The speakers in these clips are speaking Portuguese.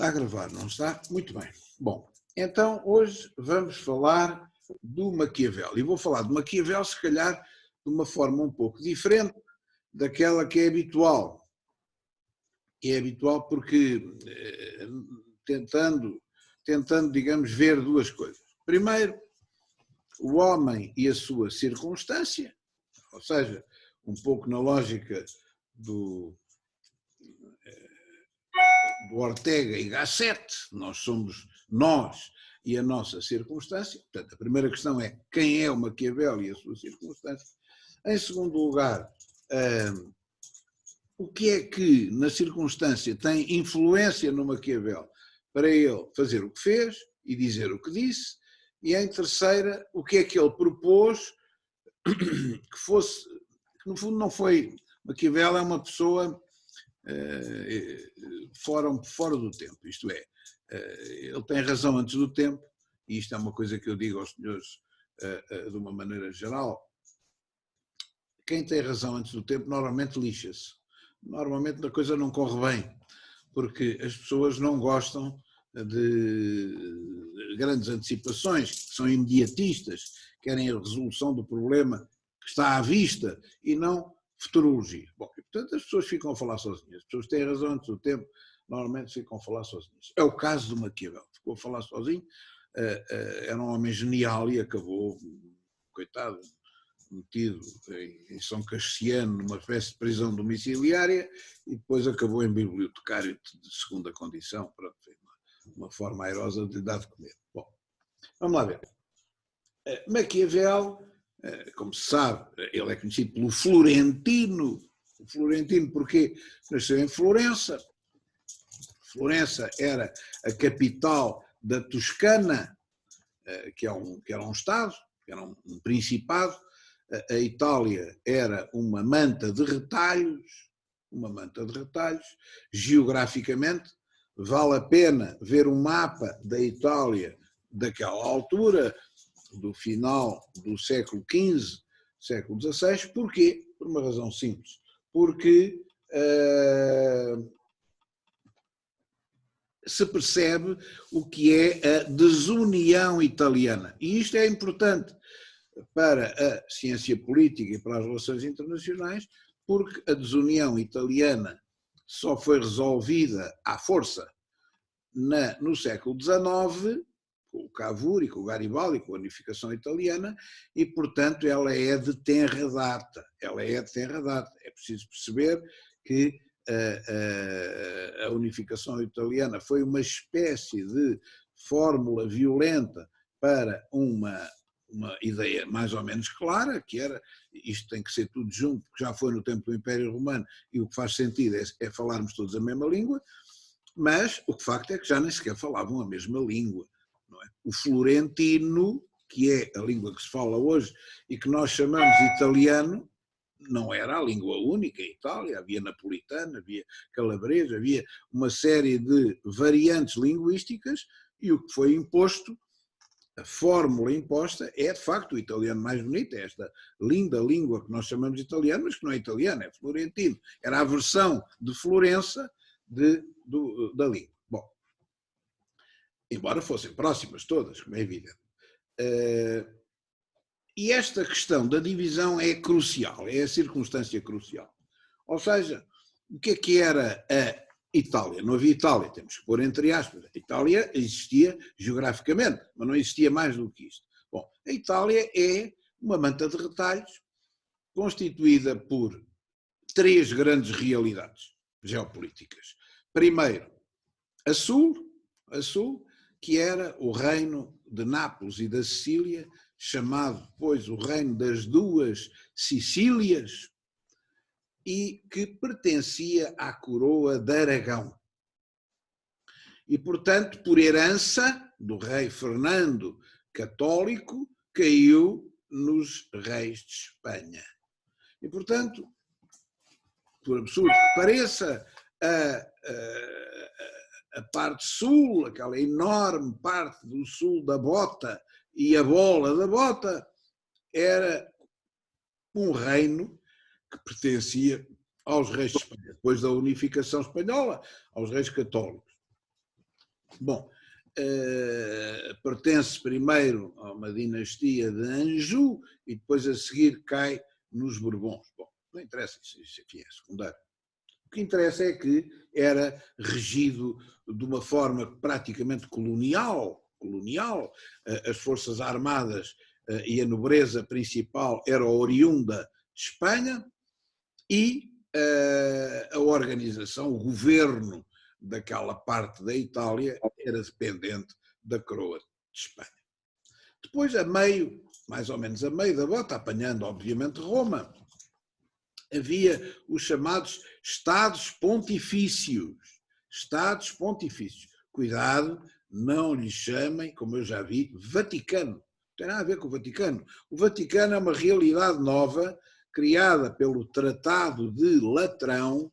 Está a gravar, não está? Muito bem. Bom, então hoje vamos falar do Maquiavel. E vou falar de Maquiavel, se calhar, de uma forma um pouco diferente daquela que é habitual. E é habitual porque tentando, digamos, ver duas coisas. Primeiro, o homem e a sua circunstância, ou seja, um pouco na lógica do Ortega e Gasset, nós somos nós e a nossa circunstância. Portanto, a primeira questão é quem é o Maquiavel e a sua circunstância. Em segundo lugar, o que é que na circunstância tem influência no Maquiavel para ele fazer o que fez e dizer o que disse. E em terceira, o que é que ele propôs que fosse, que no fundo não foi, Maquiavel é uma pessoa fora do tempo, isto é, ele tem razão antes do tempo, e isto é uma coisa que eu digo aos senhores de uma maneira geral. Quem tem razão antes do tempo normalmente lixa-se, normalmente a coisa não corre bem, porque as pessoas não gostam de grandes antecipações, que são imediatistas, querem a resolução do problema que está à vista e não futurologia. Bom, e, portanto, as pessoas ficam a falar sozinhas. As pessoas têm razão antes do tempo, normalmente ficam a falar sozinhas. É o caso do Maquiavel. Ficou a falar sozinho, era um homem genial e acabou, coitado, metido em São Cassiano, numa espécie de prisão domiciliária, e depois acabou em bibliotecário de segunda condição, pronto, uma forma airosa de lhe dar de comer. Bom, vamos lá ver. Maquiavel, como se sabe, ele é conhecido pelo Florentino. O Florentino porque nasceu em Florença. Florença era a capital da Toscana, que era um estado, que era um principado. A Itália era uma manta de retalhos, geograficamente. Vale a pena ver um mapa da Itália daquela altura, do final do século XV, século XVI. Porquê? Por uma razão simples. Porque se percebe o que é a desunião italiana. E isto é importante para a ciência política e para as relações internacionais, porque a desunião italiana só foi resolvida à força no século XIX, com o Cavour e com o Garibaldi, com a unificação italiana, e, portanto, ela é de tenra data. É preciso perceber que a unificação italiana foi uma espécie de fórmula violenta para uma ideia mais ou menos clara, que era, isto tem que ser tudo junto, porque já foi no tempo do Império Romano, e o que faz sentido é falarmos todos a mesma língua, mas o que facto é que já nem sequer falavam a mesma língua. Não é? O florentino, que é a língua que se fala hoje e que nós chamamos italiano, não era a língua única em Itália, havia napolitano, havia calabresa, havia uma série de variantes linguísticas, e o que foi imposto, a fórmula imposta, é de facto o italiano mais bonito, é esta linda língua que nós chamamos de italiano, mas que não é italiano, é florentino. Era a versão de Florença da língua. Bom, embora fossem próximas todas, como é evidente. E esta questão da divisão é crucial, é a circunstância crucial. Ou seja, o que era a Itália? Não havia Itália, temos que pôr entre aspas. A Itália existia geograficamente, mas não existia mais do que isto. Bom, a Itália é uma manta de retalhos constituída por três grandes realidades geopolíticas. Primeiro, a sul, que era o reino de Nápoles e da Sicília, chamado depois o reino das duas Sicílias, e que pertencia à coroa de Aragão. E, portanto, por herança do rei Fernando católico, caiu nos reis de Espanha. E, portanto, por absurdo que pareça, a parte sul, aquela enorme parte do sul da bota e a bola da bota, era um reino que pertencia aos reis de Espanha, depois da unificação espanhola, aos reis católicos. Bom, pertence primeiro a uma dinastia de Anjou e depois a seguir cai nos Bourbons. Bom, não interessa, isso aqui é secundário. O que interessa é que era regido de uma forma praticamente colonial. As forças armadas e a nobreza principal era oriunda de Espanha e a organização, o governo daquela parte da Itália era dependente da coroa de Espanha. Depois, mais ou menos a meio da bota, apanhando obviamente Roma, havia os chamados Estados Pontifícios. Estados Pontifícios. Cuidado, não lhe chamem, como eu já vi, Vaticano. Não tem nada a ver com o Vaticano. O Vaticano é uma realidade nova, criada pelo Tratado de Latrão,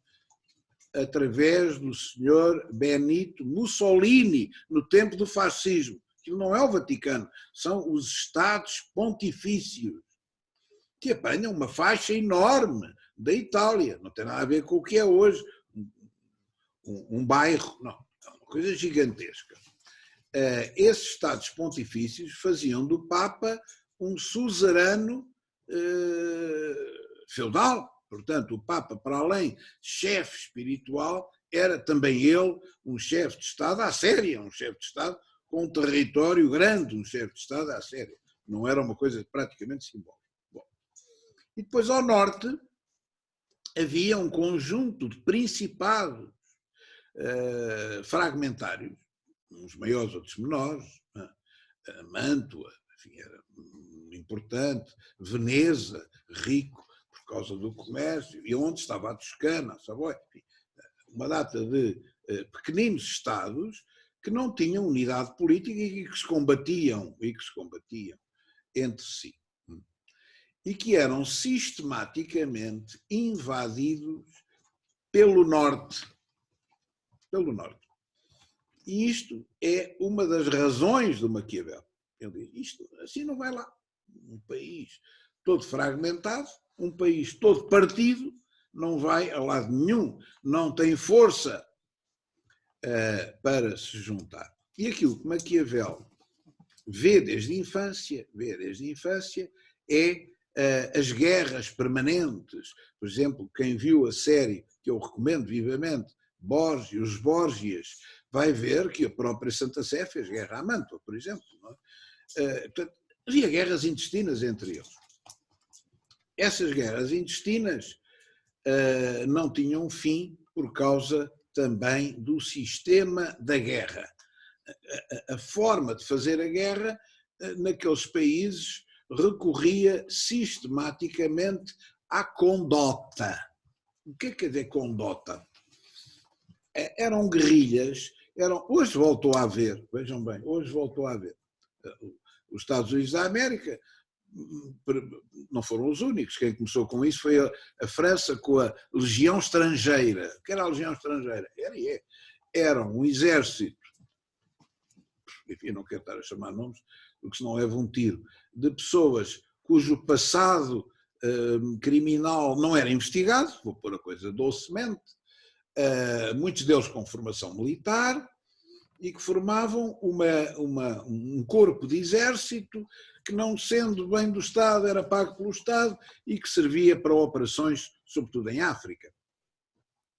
através do senhor Benito Mussolini, no tempo do fascismo. Aquilo não é o Vaticano, são os Estados Pontifícios, que apanham uma faixa enorme da Itália. Não tem nada a ver com o que é hoje um bairro, não, é uma coisa gigantesca. Esses Estados Pontifícios faziam do Papa um suzerano feudal. Portanto, o Papa, para além de chefe espiritual, era também ele um chefe de Estado à séria, um chefe de Estado com um território grande, um chefe de Estado à séria. Não era uma coisa praticamente simbólica. Bom. E depois, ao norte, havia um conjunto de principados fragmentários, uns maiores, outros menores, Mântua, enfim, era importante, Veneza, rico por causa do comércio, e onde estava a Toscana, a Savoia, enfim, uma data de pequeninos estados que não tinham unidade política e que se combatiam entre si. E que eram sistematicamente invadidos pelo norte. E isto é uma das razões do Maquiavel. Ele diz, isto assim não vai lá. Um país todo fragmentado, um país todo partido, não vai a lado nenhum, não tem força para se juntar. E aquilo que Maquiavel vê desde a infância é as guerras permanentes. Por exemplo, quem viu a série, que eu recomendo vivamente, os Borgias, vai ver que a própria Santa Sé fez guerra a Mântua, por exemplo. Não é? Portanto, havia guerras intestinas entre eles. Essas guerras intestinas não tinham fim por causa também do sistema da guerra. A forma de fazer a guerra naqueles países recorria sistematicamente à condota. O que é que quer dizer condota? Eram guerrilhas, hoje voltou a haver, vejam bem, hoje voltou a haver. Os Estados Unidos da América não foram os únicos, quem começou com isso foi a França com a Legião Estrangeira. O que era a Legião Estrangeira? Era um exército, enfim, não quero estar a chamar nomes, porque senão leva um tiro, de pessoas cujo passado criminal não era investigado, vou pôr a coisa docemente, muitos deles com formação militar, e que formavam um corpo de exército que, não sendo bem do Estado, era pago pelo Estado e que servia para operações, sobretudo em África.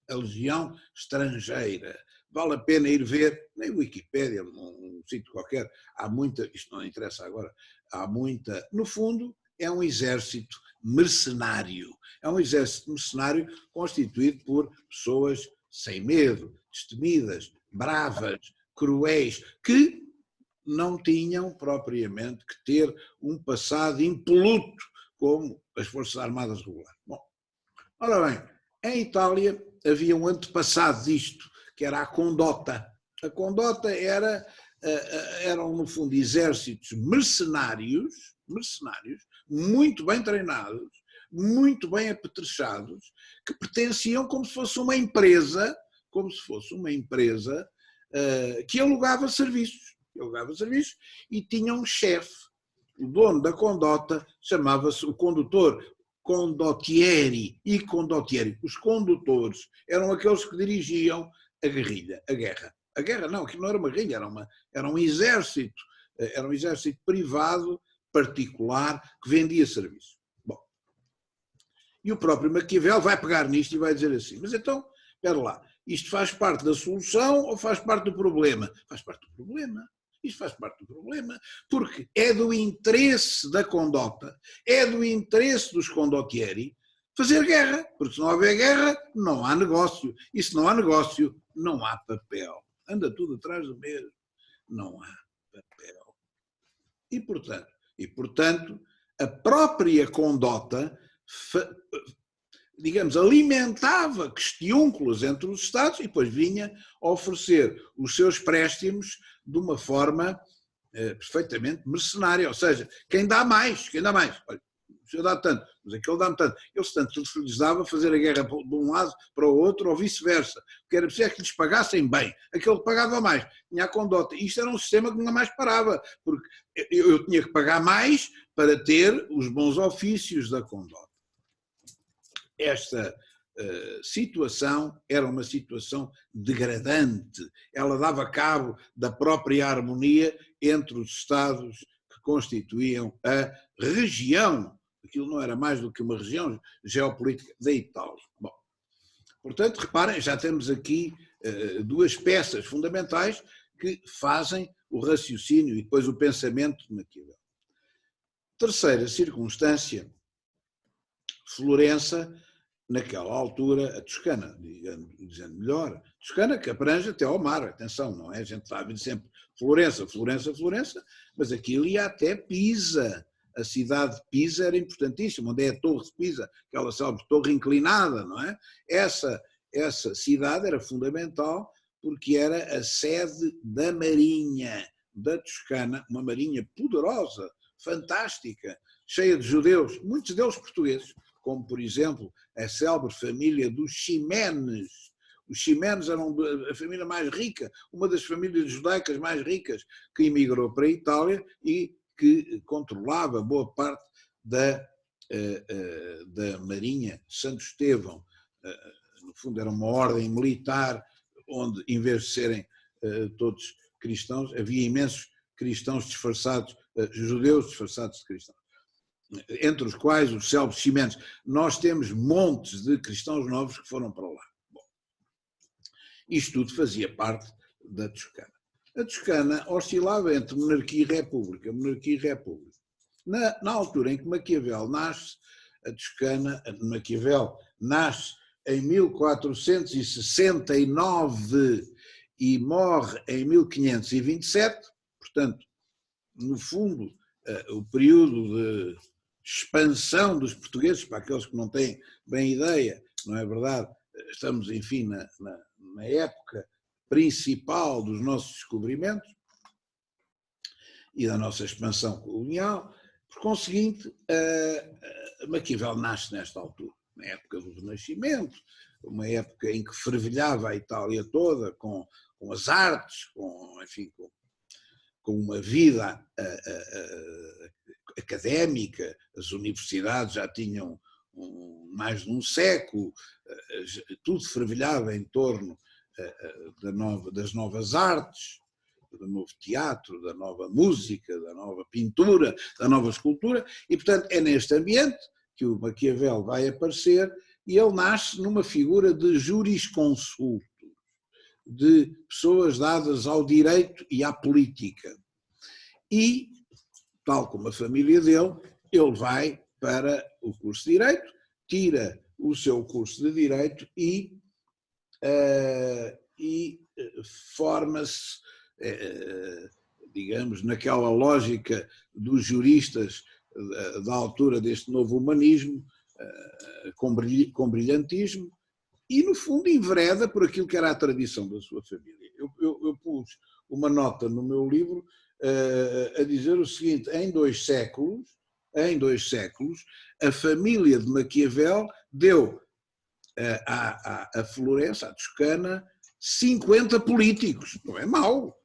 A Legião Estrangeira. Vale a pena ir ver, nem Wikipédia, num sítio qualquer, há muita, isto não interessa agora, há muita, no fundo é um exército mercenário. É um exército mercenário constituído por pessoas sem medo, destemidas, bravas, cruéis, que não tinham propriamente que ter um passado impoluto como as Forças Armadas regulares. Bom, ora bem, em Itália havia um antepassado disto, que era a condota. A condota eram, no fundo, exércitos mercenários, muito bem treinados, muito bem apetrechados, que pertenciam como se fosse uma empresa, que alugava serviços. E tinha um chefe. O dono da condota chamava-se o condutor, condottieri e condottieri. Os condutores eram aqueles que dirigiam a guerrilha, a guerra. A guerra não, aquilo não era uma guerrilha, era um exército privado, particular, que vendia serviços. Bom, e o próprio Maquiavel vai pegar nisto e vai dizer assim, mas então, espera lá, isto faz parte da solução ou faz parte do problema? Faz parte do problema. Isto faz parte do problema, porque é do interesse da condota, é do interesse dos condottieri fazer guerra, porque se não houver guerra, não há negócio, e se não há negócio, não há papel. Anda tudo atrás do mesmo, não há papel. E portanto, a própria condota, digamos, alimentava questiúnculos entre os Estados e depois vinha oferecer os seus préstimos de uma forma perfeitamente mercenária, ou seja, quem dá mais, olha, o senhor dá tanto, mas aquele dá-me tanto, eles tanto lhes dava fazer a guerra de um lado para o outro ou vice-versa, o que era preciso é que lhes pagassem bem, aquele que pagava mais, tinha a condota, e isto era um sistema que nunca mais parava, porque eu tinha que pagar mais para ter os bons ofícios da condota. Esta situação era uma situação degradante, ela dava cabo da própria harmonia entre os Estados que constituíam a região, aquilo não era mais do que uma região geopolítica da Itália. Bom, portanto, reparem, já temos aqui duas peças fundamentais que fazem o raciocínio e depois o pensamento de Maquiavel. Terceira circunstância, Florença, naquela altura, a Toscana, dizendo melhor, a Toscana que abrange até ao mar, atenção, não é? A gente está a ver sempre Florença, mas aquilo ia até Pisa. A cidade de Pisa era importantíssima, onde é a Torre de Pisa, aquela célebre torre inclinada, não é? Essa cidade era fundamental porque era a sede da Marinha da Toscana, uma marinha poderosa, fantástica, cheia de judeus, muitos deles portugueses, como, por exemplo, a célebre família dos Ximenes. Os Ximenes eram a família mais rica, uma das famílias judaicas mais ricas que emigrou para a Itália e que controlava boa parte da Marinha Santo Estevão. No fundo, era uma ordem militar onde, em vez de serem todos cristãos, havia imensos cristãos disfarçados, judeus disfarçados de cristãos, entre os quais os célebres Ximenes. Nós temos montes de cristãos novos que foram para lá. Bom, isto tudo fazia parte da Toscana. A Toscana oscilava entre monarquia e república, Na altura em que Maquiavel nasce, Maquiavel nasce em 1469 e morre em 1527, portanto, no fundo, o período de expansão dos portugueses, para aqueles que não têm bem ideia, não é verdade? Estamos, enfim, na época principal dos nossos descobrimentos e da nossa expansão colonial. Por conseguinte, Maquiavel nasce nesta altura, na época do Renascimento, uma época em que fervilhava a Itália toda com as artes, com uma vida académica, as universidades já tinham mais de um século, tudo fervilhava em torno das novas artes, do novo teatro, da nova música, da nova pintura, da nova escultura, e portanto é neste ambiente que o Maquiavel vai aparecer e ele nasce numa figura de jurisconsulto, de pessoas dadas ao direito e à política. E, tal como a família dele, ele vai para o curso de Direito, tira o seu curso de Direito e forma-se, digamos, naquela lógica dos juristas da altura deste novo humanismo, com brilhantismo, e no fundo envereda por aquilo que era a tradição da sua família. Eu pus uma nota no meu livro a dizer o seguinte: em dois séculos, a família de Maquiavel deu à Florença, à Toscana, 50 políticos. Não é mau.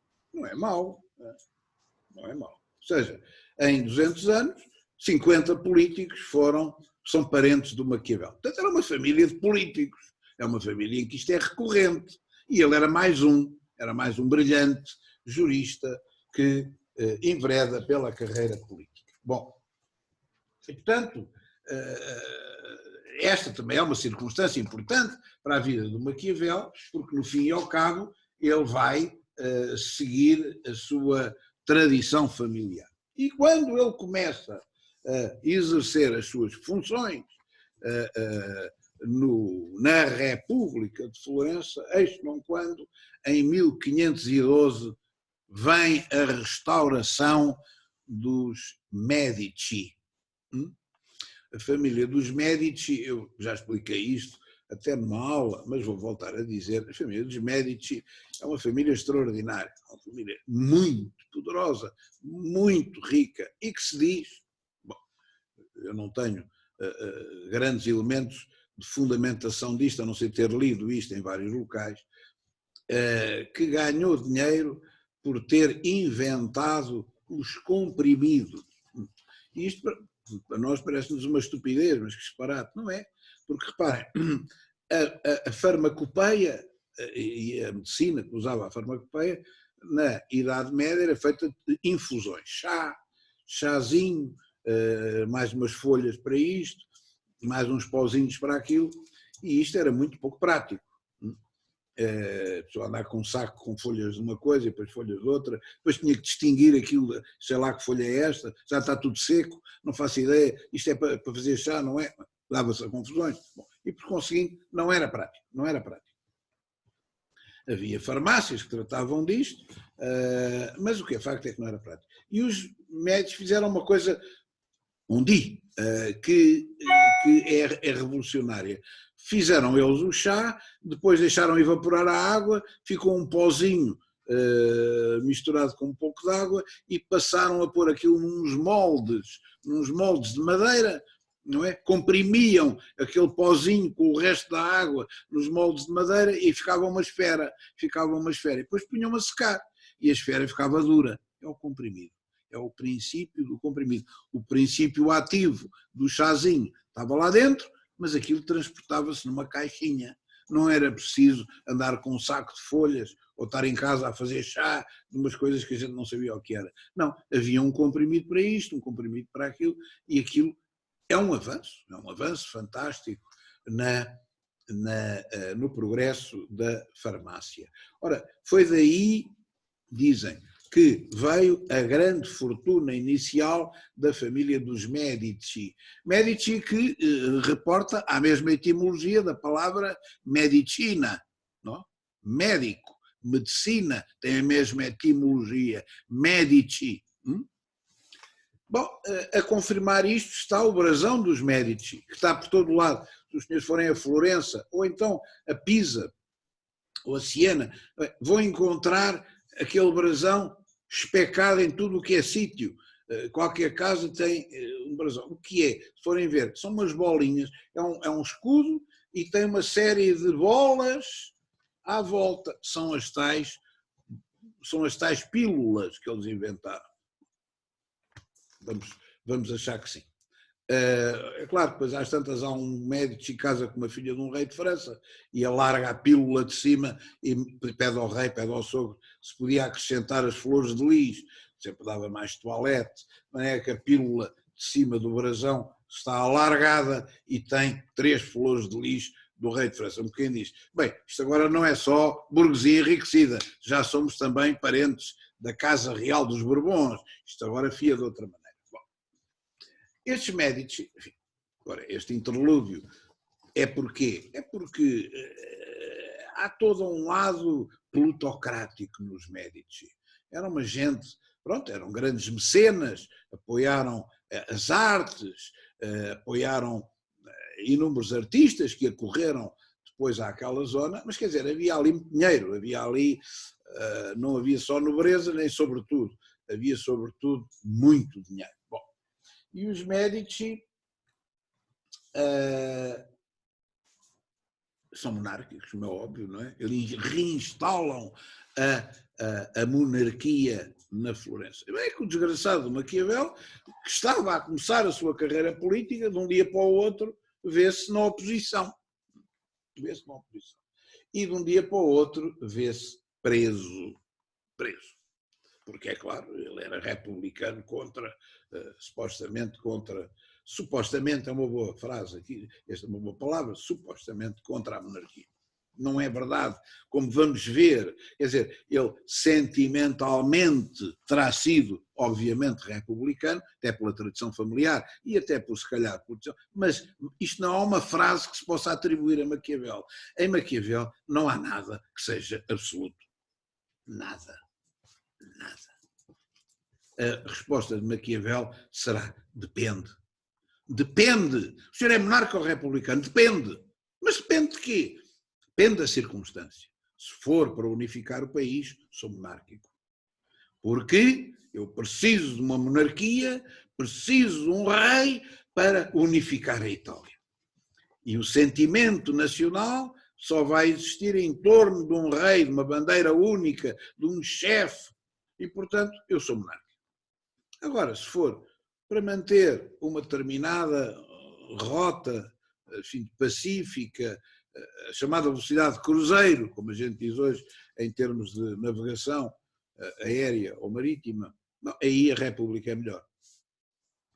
Ou seja, em 200 anos, 50 políticos são parentes do Maquiavel. Portanto, era uma família de políticos. É uma família em que isto é recorrente. E ele era mais um. era mais um brilhante jurista que envereda pela carreira política. Bom, e, portanto, esta também é uma circunstância importante para a vida do Maquiavel, porque no fim e ao cabo ele vai seguir a sua tradição familiar. E quando ele começa a exercer as suas funções na República de Florença, eis não quando, em 1512, vem a restauração dos Médici. A família dos Médici, eu já expliquei isto até numa aula, mas vou voltar a dizer, a família dos Médici é uma família extraordinária, uma família muito poderosa, muito rica e que se diz, bom, eu não tenho grandes elementos de fundamentação disto, a não ser ter lido isto em vários locais, que ganhou dinheiro por ter inventado os comprimidos. E isto para nós parece-nos uma estupidez, mas que disparate, não é? Porque reparem, a farmacopeia e a medicina que usava a farmacopeia na Idade Média era feita de infusões, chazinho, mais umas folhas para isto, mais uns pauzinhos para aquilo, e isto era muito pouco prático. A pessoa andar com um saco com folhas de uma coisa e depois folhas de outra, depois tinha que distinguir aquilo, sei lá que folha é esta, já está tudo seco, não faço ideia, isto é para fazer chá, não é? Dava-se a confusões. Bom, e por conseguinte, não era prático. Havia farmácias que tratavam disto, mas o que é facto é que não era prático. E os médicos fizeram uma coisa, que é revolucionária. Fizeram eles o chá, depois deixaram evaporar a água, ficou um pozinho misturado com um pouco de água e passaram a pôr aquilo nos moldes de madeira, não é? Comprimiam aquele pozinho com o resto da água nos moldes de madeira e ficava uma esfera. E depois punham a secar e a esfera ficava dura. É o comprimido. É o princípio do comprimido. O princípio ativo do chazinho estava lá dentro, mas aquilo transportava-se numa caixinha. Não era preciso andar com um saco de folhas ou estar em casa a fazer chá de umas coisas que a gente não sabia o que era. Não, havia um comprimido para isto, um comprimido para aquilo, e aquilo é um avanço fantástico no progresso da farmácia. Ora, foi daí, dizem, que veio a grande fortuna inicial da família dos Médici. Médici que reporta à mesma etimologia da palavra medicina, não? Médico, medicina, tem a mesma etimologia, Médici. Bom, a confirmar isto está o brasão dos Médici, que está por todo lado. Se os senhores forem a Florença, ou então a Pisa, ou a Siena, vão encontrar aquele brasão especado em tudo o que é sítio. Qualquer casa tem um brasão. O que é? Se forem ver, são umas bolinhas, é um escudo e tem uma série de bolas à volta. São as tais pílulas que eles inventaram. Vamos achar que sim. É claro, depois às tantas há um médico que casa com uma filha de um rei de França e alarga a pílula de cima e pede ao rei, pede ao sogro, se podia acrescentar as flores de lis, sempre dava mais toalete, não é que a pílula de cima do brasão está alargada e tem 3 flores de lis do rei de França. Um bocadinho diz, bem, isto agora não é só burguesia enriquecida, já somos também parentes da Casa Real dos Bourbons, isto agora fia de outra maneira. Estes Médici, enfim, agora este interlúdio é porquê? É porque há todo um lado plutocrático nos Médici. Era uma gente, pronto, eram grandes mecenas, apoiaram as artes, apoiaram inúmeros artistas que acorreram depois àquela zona, mas quer dizer, havia ali muito dinheiro, havia ali, não havia só nobreza, nem sobretudo, havia sobretudo muito dinheiro. Bom, e os Médici são monárquicos, como é óbvio, não é? Eles reinstalam a monarquia na Florença. É que o desgraçado Maquiavel, que estava a começar a sua carreira política, de um dia para o outro, vê-se na oposição. E de um dia para o outro vê-se preso. Porque, é claro, ele era republicano supostamente é uma boa frase aqui, esta é uma boa palavra, supostamente contra a monarquia. Não é verdade, como vamos ver, quer dizer, ele sentimentalmente terá sido, obviamente, republicano, até pela tradição familiar e até por, se calhar, mas isto não é uma frase que se possa atribuir a Maquiavel. Em Maquiavel não há nada que seja absoluto. Nada. A resposta de Maquiavel será: depende. Depende. O senhor é monarca ou republicano? Depende. Mas depende de quê? Depende da circunstância. Se for para unificar o país, sou monárquico. Porque eu preciso de uma monarquia, preciso de um rei para unificar a Itália. E o sentimento nacional só vai existir em torno de um rei, de uma bandeira única, de um chefe. E, portanto, eu sou monárquico. Agora, se for para manter uma determinada rota, enfim, pacífica, a chamada velocidade de cruzeiro, como a gente diz hoje, em termos de navegação aérea ou marítima, não, aí a República é melhor.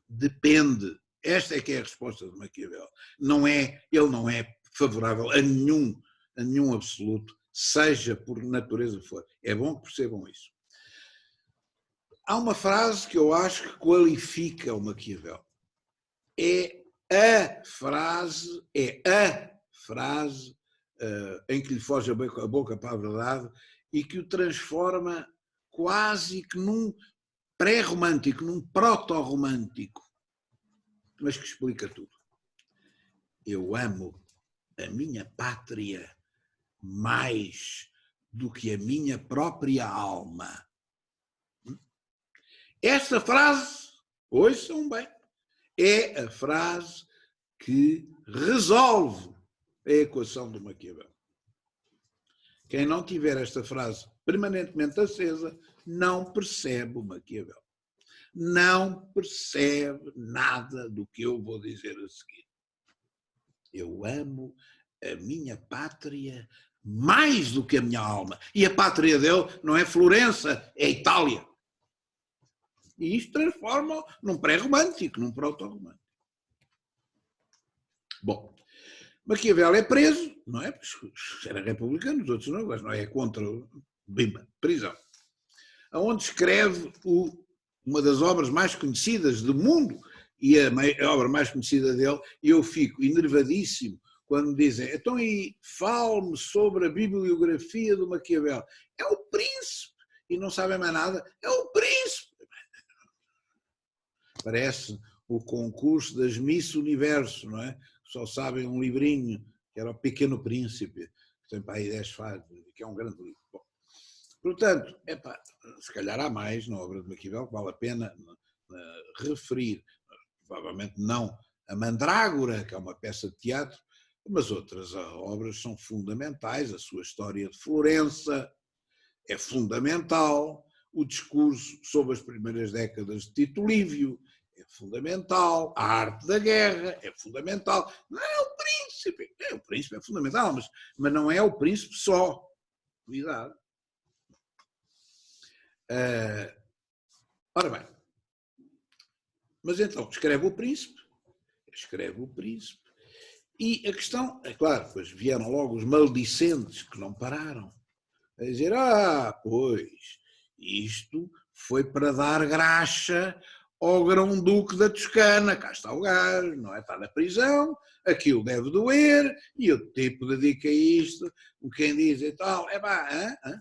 Depende. Esta é que é a resposta de Maquiavel. Ele não é favorável a nenhum absoluto, seja por natureza que for. É bom que percebam isso. Há uma frase que eu acho que qualifica o Maquiavel. É a frase em que lhe foge a boca para a verdade e que o transforma quase que num pré-romântico, num proto-romântico, mas que explica tudo. Eu amo a minha pátria mais do que a minha própria alma. Esta frase, ouçam bem, é a frase que resolve a equação do Maquiavel. Quem não tiver esta frase permanentemente acesa não percebe o Maquiavel. Não percebe nada do que eu vou dizer a seguir. Eu amo a minha pátria mais do que a minha alma. E a pátria dele não é Florença, é Itália. E isto transforma num pré-romântico, num proto-romântico. Bom, Maquiavel é preso, não é? Porque era republicano, os outros não, mas não é contra Bimba, prisão. Onde escreve uma das obras mais conhecidas do mundo, e a obra mais conhecida dele, e eu fico enervadíssimo quando me dizem, então aí fale-me sobre a bibliografia do Maquiavel. É o príncipe, e não sabem mais nada, é o príncipe. Parece o concurso das Miss Universo, não é? Só sabem um livrinho, que era o Pequeno Príncipe, que tem para aí 10 fases, que é um grande livro. Bom, portanto, se calhar há mais na obra de Maquiavel que vale a pena referir. Provavelmente não a Mandrágora, que é uma peça de teatro, mas outras obras são fundamentais. A sua história de Florença é fundamental. O discurso sobre as primeiras décadas de Tito Livio é fundamental. A arte da guerra é fundamental. Não é o príncipe. O príncipe é fundamental, mas não é o príncipe só. Cuidado. Ora bem, mas então escreve o príncipe, e a questão, é claro, depois vieram logo os maldicentes que não pararam, a dizer, pois, isto foi para dar graxa ao grão-duque da Toscana, cá está o gajo, não é? Está na prisão, aquilo deve doer, e o tipo dedica isto, quem diz e tal,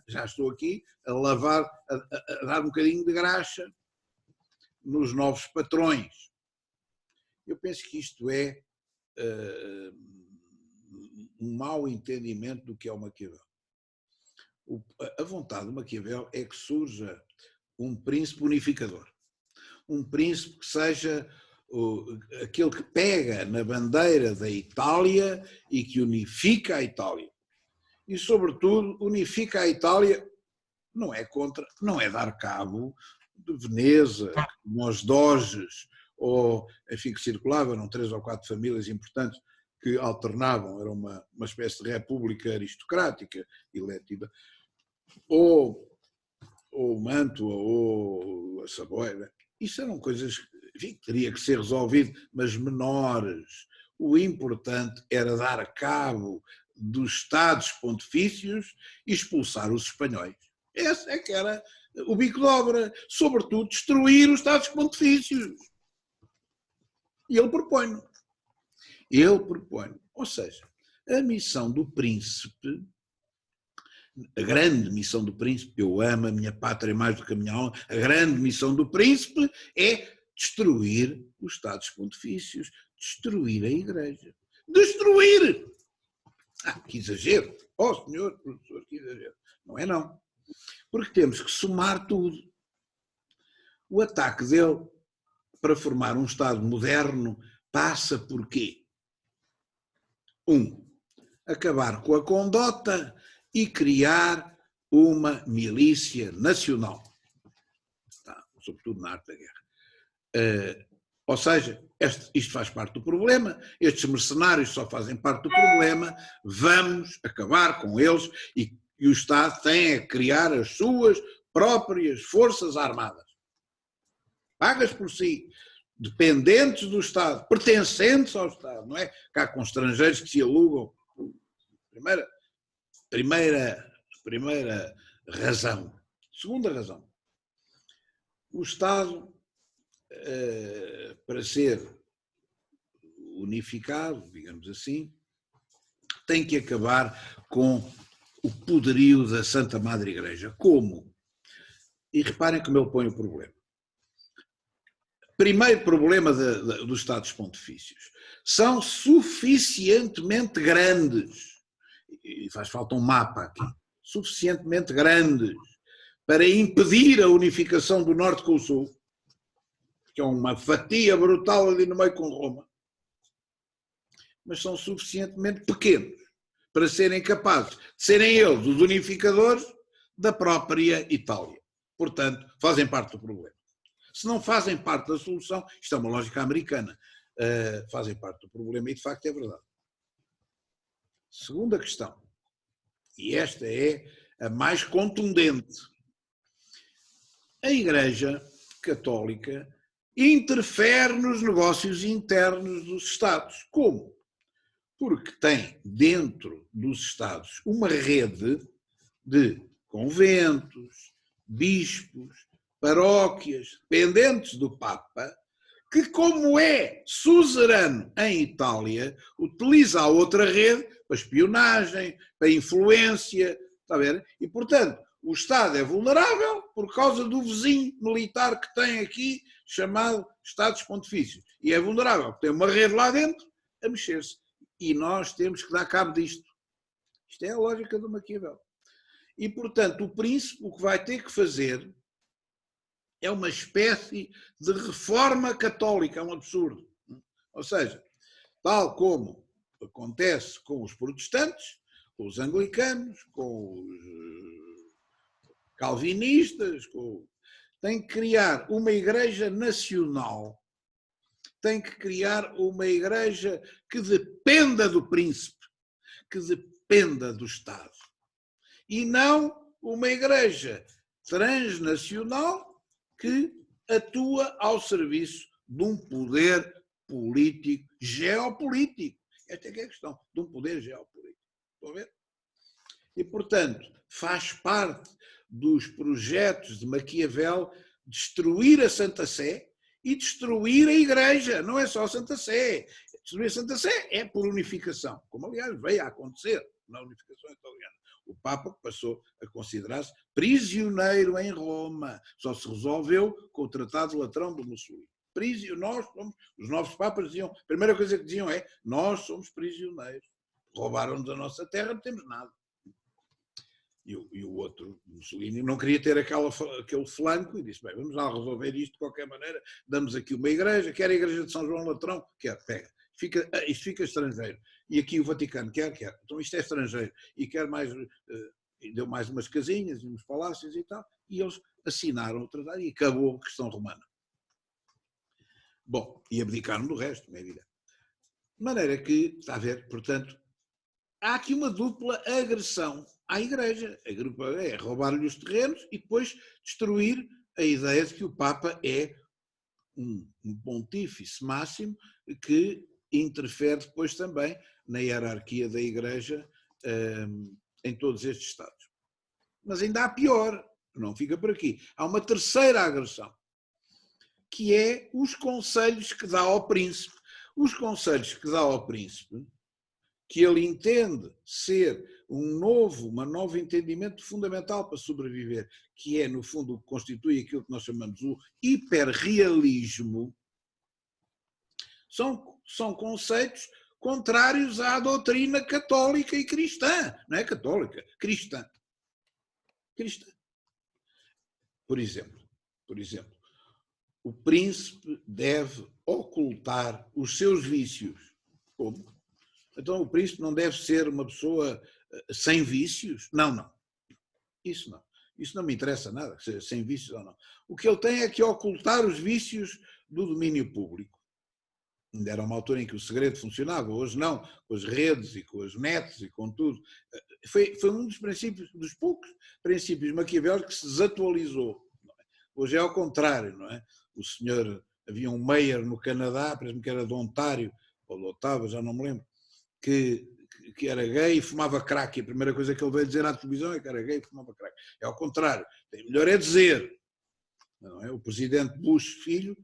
já estou aqui a lavar, a dar um bocadinho de graxa nos novos patrões. Eu penso que isto é um mau entendimento do que é o Maquiavel. A vontade do Maquiavel é que surja um príncipe unificador. Um príncipe que seja aquele que pega na bandeira da Itália e que unifica a Itália. E, sobretudo, unifica a Itália não é dar cabo de Veneza, como os doges, ou, enfim, que circulavam, eram 3 ou 4 famílias importantes que alternavam, era uma espécie de república aristocrática eletida. ou Mantua, ou a Saboia, isso eram coisas, enfim, que teria que ser resolvido, mas menores. O importante era dar cabo dos Estados Pontifícios e expulsar os espanhóis. Esse é que era o bico de obra, sobretudo destruir os Estados Pontifícios. E ele propõe. Ou seja, a missão do príncipe, a grande missão do príncipe, eu amo a minha pátria mais do que a minha honra, a grande missão do príncipe é destruir os Estados Pontifícios, destruir a Igreja. Destruir! Que exagero! Oh, senhor professor, que exagero! Não é não. Porque temos que somar tudo. O ataque dele para formar um Estado moderno passa por quê? Acabar com a condota e criar uma milícia nacional. Sobretudo na arte da guerra. Ou seja, isto faz parte do problema, estes mercenários só fazem parte do problema, vamos acabar com eles e o Estado tem a criar as suas próprias forças armadas. Pagas por si, dependentes do Estado, pertencentes ao Estado, não é? Cá com estrangeiros que se alugam. Primeira razão. Segunda razão. O Estado, para ser unificado, digamos assim, tem que acabar com o poderio da Santa Madre Igreja. Como? E reparem como ele põe o problema. Primeiro problema dos Estados Pontifícios. São suficientemente grandes, e faz falta um mapa aqui, suficientemente grandes para impedir a unificação do Norte com o Sul, que é uma fatia brutal ali no meio com Roma, mas são suficientemente pequenos para serem capazes de serem eles os unificadores da própria Itália. Portanto, fazem parte do problema. Se não fazem parte da solução, isto é uma lógica americana, fazem parte do problema e de facto é verdade. Segunda questão, e esta é a mais contundente. A Igreja Católica interfere nos negócios internos dos Estados. Como? Porque tem dentro dos Estados uma rede de conventos, bispos, paróquias, dependentes do Papa, que, como é suzerano em Itália, utiliza a outra rede para espionagem, para influência, está a ver? E, portanto, o Estado é vulnerável por causa do vizinho militar que tem aqui, chamado Estados Pontifícios. E é vulnerável porque tem uma rede lá dentro a mexer-se. E nós temos que dar cabo disto. Isto é a lógica do Maquiavel. E, portanto, o príncipe o que vai ter que fazer é uma espécie de reforma católica, é um absurdo. Ou seja, tal como acontece com os protestantes, com os anglicanos, com os calvinistas, tem que criar uma igreja nacional, tem que criar uma igreja que dependa do príncipe, que dependa do Estado. E não uma igreja transnacional que atua ao serviço de um poder político, geopolítico. Esta é que é a questão, de um poder geopolítico. Estão a ver? E, portanto, faz parte dos projetos de Maquiavel destruir a Santa Sé e destruir a Igreja. Não é só a Santa Sé. Destruir a Santa Sé é por unificação, como aliás veio a acontecer na unificação italiana. O Papa passou a considerar-se prisioneiro em Roma. Só se resolveu com o Tratado de Latrão do Mussolini. Os novos Papas diziam, a primeira coisa que diziam é, nós somos prisioneiros. Roubaram-nos a nossa terra, não temos nada. E o outro, Mussolini, não queria ter aquele flanco e disse, bem, vamos lá resolver isto de qualquer maneira, damos aqui uma igreja, quer a igreja de São João Latrão, quer, pega. Isto fica estrangeiro. E aqui o Vaticano quer. Então isto é estrangeiro. E quer mais, deu mais umas casinhas e uns palácios e tal, e eles assinaram o tratado e acabou a questão romana. Bom, e abdicaram do resto, é evidente. De maneira que, está a ver, portanto, há aqui uma dupla agressão. à Igreja. É roubar-lhe os terrenos e depois destruir a ideia de que o Papa é um pontífice máximo que interfere depois também na hierarquia da Igreja em todos estes Estados. Mas ainda há pior, não fica por aqui. Há uma terceira agressão, que é os conselhos que dá ao príncipe. Os conselhos que dá ao príncipe, que ele entende ser um novo entendimento fundamental para sobreviver, que é, no fundo, o que constitui aquilo que nós chamamos o hiperrealismo, são conceitos contrários à doutrina católica e cristã. Não é católica, cristã. Cristã. Por exemplo, o príncipe deve ocultar os seus vícios. Como? Então o príncipe não deve ser uma pessoa sem vícios? Não. Isso não. Isso não me interessa nada, sem vícios ou não. O que ele tem é que ocultar os vícios do domínio público. Ainda era uma altura em que o segredo funcionava, hoje não, com as redes e com as nets e com tudo. Foi um dos princípios, dos poucos princípios maquiavélicos que se desatualizou. Hoje é ao contrário, não é? O senhor, havia um Mayer no Canadá, parece-me que era de Ontário, ou de Ottawa, já não me lembro, que era gay e fumava crack. E a primeira coisa que ele veio dizer à televisão é que era gay e fumava crack. É ao contrário, melhor é dizer. Não é? O presidente Bush, filho,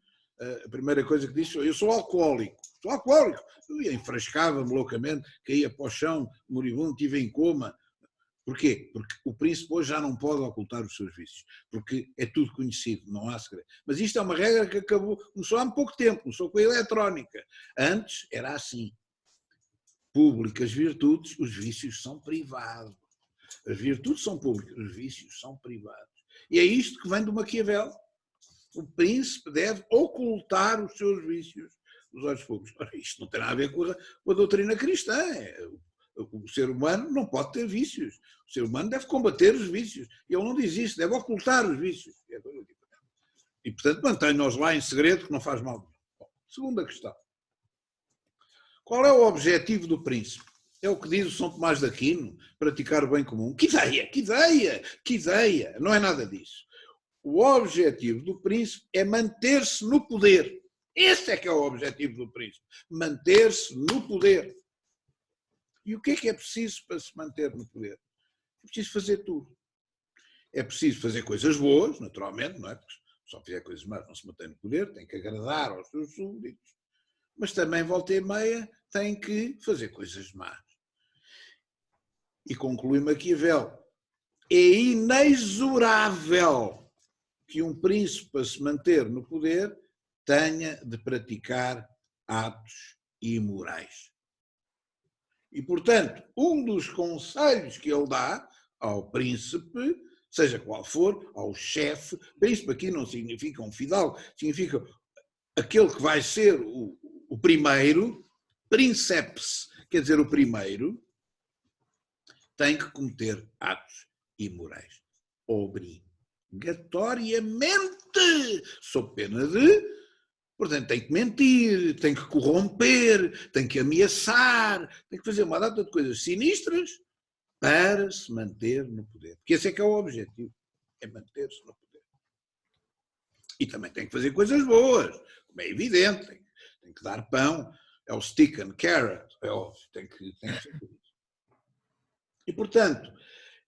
a primeira coisa que disse foi: eu sou alcoólico. Eu enfrascava-me loucamente, caía para o chão, moribundo, estive em coma. Porquê? Porque o príncipe hoje já não pode ocultar os seus vícios, porque é tudo conhecido, não há segredo. Mas isto é uma regra que começou há pouco tempo, começou com a eletrónica. Antes era assim. Públicas virtudes, os vícios são privados. As virtudes são públicas, os vícios são privados. E é isto que vem do Maquiavel. O príncipe deve ocultar os seus vícios dos olhos públicos. Ora, isto não tem nada a ver com a doutrina cristã. O ser humano não pode ter vícios. O ser humano deve combater os vícios. E ele não diz isso, deve ocultar os vícios. E, portanto, mantém-nos lá em segredo, que não faz mal. Bom, segunda questão. Qual é o objetivo do príncipe? É o que diz o São Tomás de Aquino, praticar o bem comum. Que ideia! Não é nada disso. O objetivo do príncipe é manter-se no poder. Esse é que é o objetivo do príncipe. Manter-se no poder. E o que é preciso para se manter no poder? É preciso fazer tudo. É preciso fazer coisas boas, naturalmente, não é? Porque se só fizer coisas más não se mantém no poder, tem que agradar aos seus súditos. Mas também, volta e meia, tem que fazer coisas más. E conclui Maquiavel. É inexorável que um príncipe, para se manter no poder, tenha de praticar atos imorais. E, portanto, um dos conselhos que ele dá ao príncipe, seja qual for, ao chefe, príncipe aqui não significa um fidalgo, significa aquele que vai ser o primeiro, princeps, quer dizer, o primeiro, tem que cometer atos imorais. Obrigatoriamente, sob pena de... Portanto, tem que mentir, tem que corromper, tem que ameaçar, tem que fazer uma data de coisas sinistras para se manter no poder. Porque esse é que é o objetivo, é manter-se no poder. E também tem que fazer coisas boas, como é evidente, tem que dar pão, é o stick and carrot, é óbvio, tem que fazer isso. E, portanto,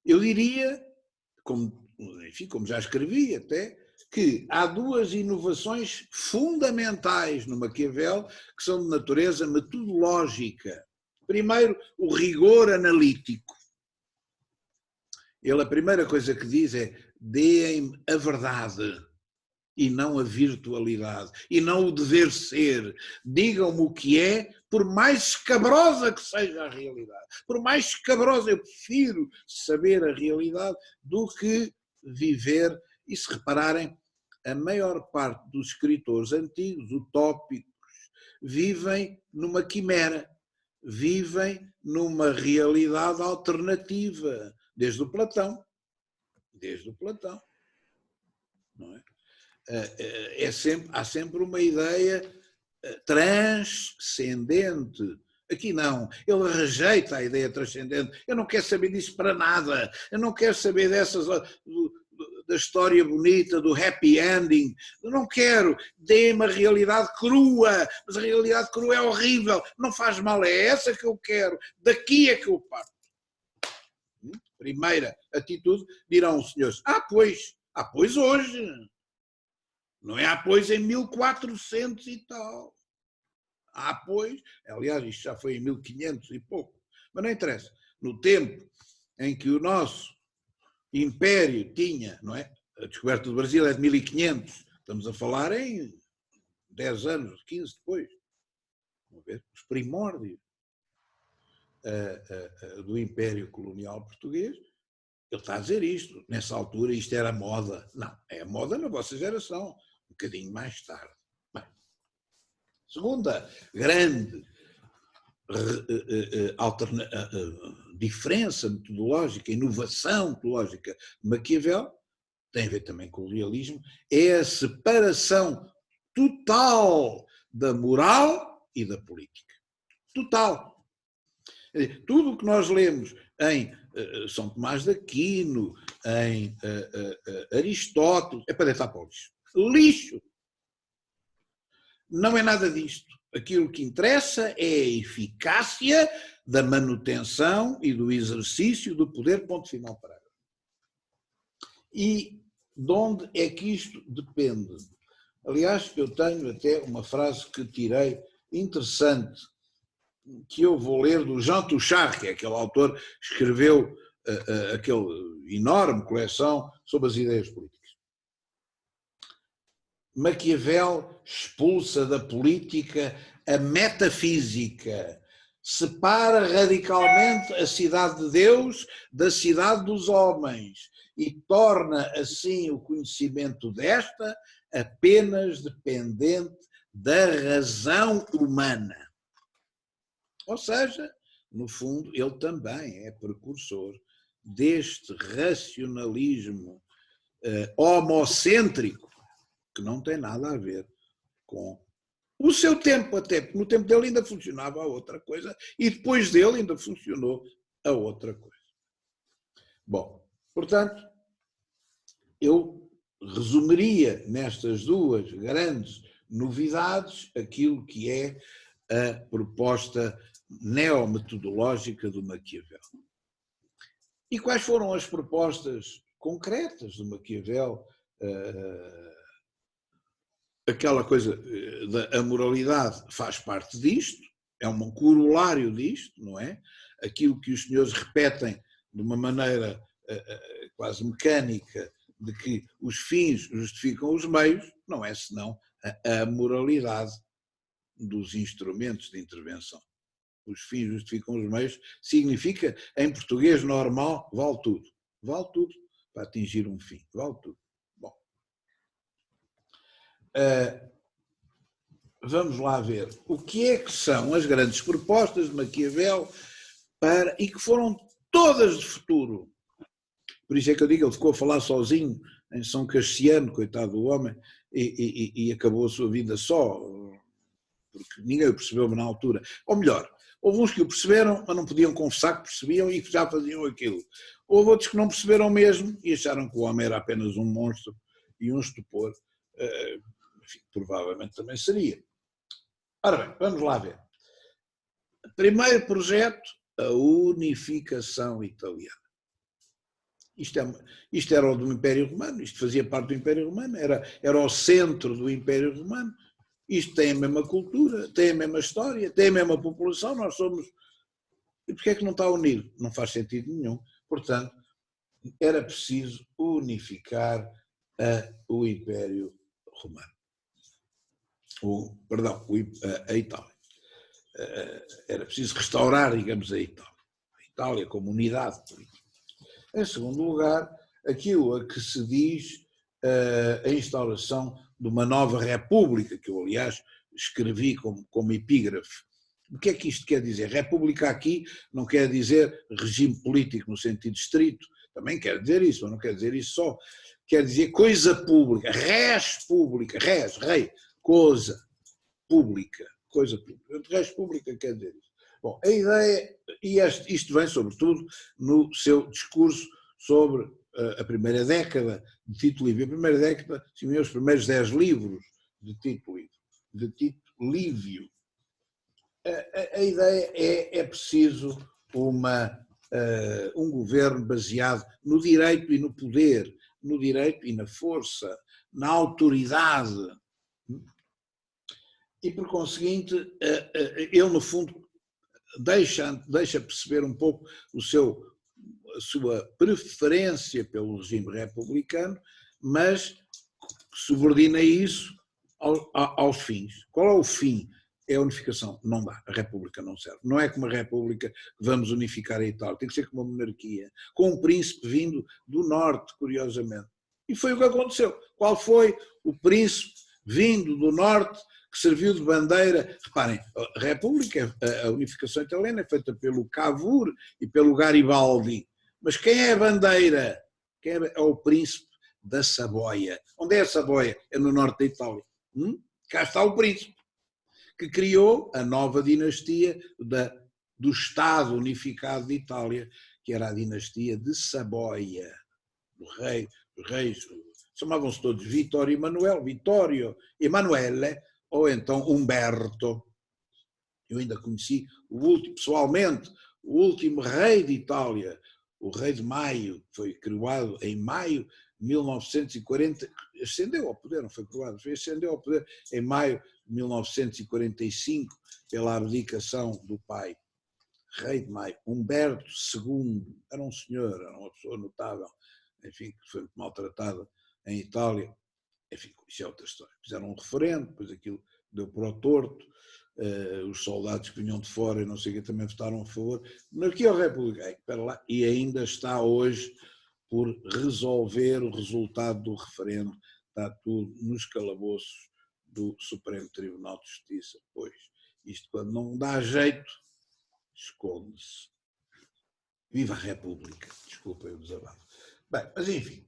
eu diria, como já escrevi até, que há duas inovações fundamentais no Maquiavel que são de natureza metodológica. Primeiro, o rigor analítico. Ele, a primeira coisa que diz é: deem-me a verdade e não a virtualidade, e não o dever ser. Digam-me o que é, por mais escabrosa que seja a realidade. Por mais escabrosa, eu prefiro saber a realidade do que viver. E se repararem, a maior parte dos escritores antigos, utópicos, vivem numa quimera, vivem numa realidade alternativa, desde o Platão. Não é? Há sempre uma ideia transcendente. Aqui não, ele rejeita a ideia transcendente, eu não quero saber disso para nada, eu não quero saber dessas, da história bonita, do happy ending, eu não quero, dê-me a realidade crua, mas a realidade crua é horrível, não faz mal, é essa que eu quero, daqui é que eu parto. Primeira atitude, dirão os senhores, pois hoje, não é pois em 1400 e tal. Pois, aliás, isto já foi em 1500 e pouco, mas não interessa. No tempo em que o nosso império tinha, não é? A descoberta do Brasil é de 1500, estamos a falar em 10 anos, 15 depois. Vamos ver, os primórdios do Império Colonial Português. Ele está a dizer isto, nessa altura isto era moda. Não, é moda na vossa geração, um bocadinho mais tarde. Bem, segunda grande diferença metodológica, inovação metodológica de Maquiavel, tem a ver também com o realismo, é a separação total da moral e da política. Total. Tudo o que nós lemos em São Tomás de Aquino, em Aristóteles, é para deitar para o lixo. Lixo! Não é nada disto. Aquilo que interessa é a eficácia da manutenção e do exercício do poder, ponto final, parágrafo. E de onde é que isto depende? Aliás, eu tenho até uma frase que tirei interessante, que eu vou ler do Jean Touchard, que é aquele autor que escreveu aquela enorme coleção sobre as ideias políticas. Maquiavel expulsa da política a metafísica, separa radicalmente a cidade de Deus da cidade dos homens e torna assim o conhecimento desta apenas dependente da razão humana. Ou seja, no fundo, ele também é precursor deste racionalismo homocêntrico, que não tem nada a ver com o seu tempo, até porque no tempo dele ainda funcionava a outra coisa e depois dele ainda funcionou a outra coisa. Bom, portanto, eu resumiria nestas duas grandes novidades aquilo que é a proposta neometodológica do Maquiavel. E quais foram as propostas concretas do Maquiavel? Aquela coisa da moralidade faz parte disto, é um corolário disto, não é? Aquilo que os senhores repetem de uma maneira quase mecânica, de que os fins justificam os meios, não é senão a moralidade dos instrumentos de intervenção. Os fins justificam os meios, significa, em português normal, vale tudo. Vale tudo para atingir um fim, vale tudo. Bom, vamos lá ver o que é que são as grandes propostas de Maquiavel e que foram todas de futuro. Por isso é que eu digo, ele ficou a falar sozinho em São Cassiano, coitado do homem, e acabou a sua vida só, porque ninguém o percebeu na altura. Ou melhor, houve uns que o perceberam, mas não podiam confessar que percebiam e que já faziam aquilo. Houve outros que não perceberam mesmo e acharam que o homem era apenas um monstro e um estupor. Enfim, provavelmente também seria. Ora bem, vamos lá ver. Primeiro projeto, a unificação italiana. Isto era o do Império Romano, isto fazia parte do Império Romano, era o centro do Império Romano. Isto tem a mesma cultura, tem a mesma história, tem a mesma população, nós somos... E porquê é que não está unido? Não faz sentido nenhum. Portanto, era preciso unificar o Império Romano. A Itália. Era preciso restaurar, digamos, a Itália. A Itália como unidade política. Em segundo lugar, aquilo a que se diz a instauração de uma nova república, que eu, aliás, escrevi como epígrafe. O que é que isto quer dizer? República aqui não quer dizer regime político no sentido estrito, também quer dizer isso, mas não quer dizer isso só. Quer dizer coisa pública, res pública, res, rei, coisa pública, coisa pública. Res pública quer dizer isso. Bom, a ideia, e isto vem sobretudo no seu discurso sobre a primeira década de Tito Livio. A primeira década, sim, os primeiros 10 livros de Tito Livio. A ideia é preciso um governo baseado no direito e no poder, no direito e na força, na autoridade. E, por conseguinte, ele, no fundo, deixa perceber um pouco a sua preferência pelo regime republicano, mas subordina isso aos fins. Qual é o fim? É a unificação. Não dá. A república não serve. Não é como a república que vamos unificar a Itália. Tem que ser como uma monarquia, com um príncipe vindo do norte, curiosamente. E foi o que aconteceu. Qual foi o príncipe vindo do norte que serviu de bandeira? Reparem, a república, a unificação italiana é feita pelo Cavour e pelo Garibaldi. Mas quem é a bandeira? É o príncipe da Saboia. Onde é a Saboia? É no norte da Itália. Cá está o príncipe, que criou a nova dinastia do Estado unificado de Itália, que era a dinastia de Saboia. Os reis chamavam-se todos Vittorio Emanuele, ou então Umberto. Eu ainda conheci pessoalmente, o último rei de Itália, o rei de Maio, que foi coroado em maio de 1940, ascendeu ao poder, não foi coroado, ascendeu ao poder em maio de 1945, pela abdicação do pai. Rei de Maio, Humberto II, era um senhor, era uma pessoa notável, enfim, que foi muito maltratada em Itália. Enfim, isso é outra história. Fizeram um referendo, depois aquilo deu para o torto, os soldados que vinham de fora e não sei o que também votaram a favor. Monarquia ou República? Espera lá. E ainda está hoje por resolver o resultado do referendo. Está tudo nos calabouços do Supremo Tribunal de Justiça. Pois, isto quando não dá jeito, esconde-se. Viva a República. Desculpem o desabafo. Bem, mas enfim.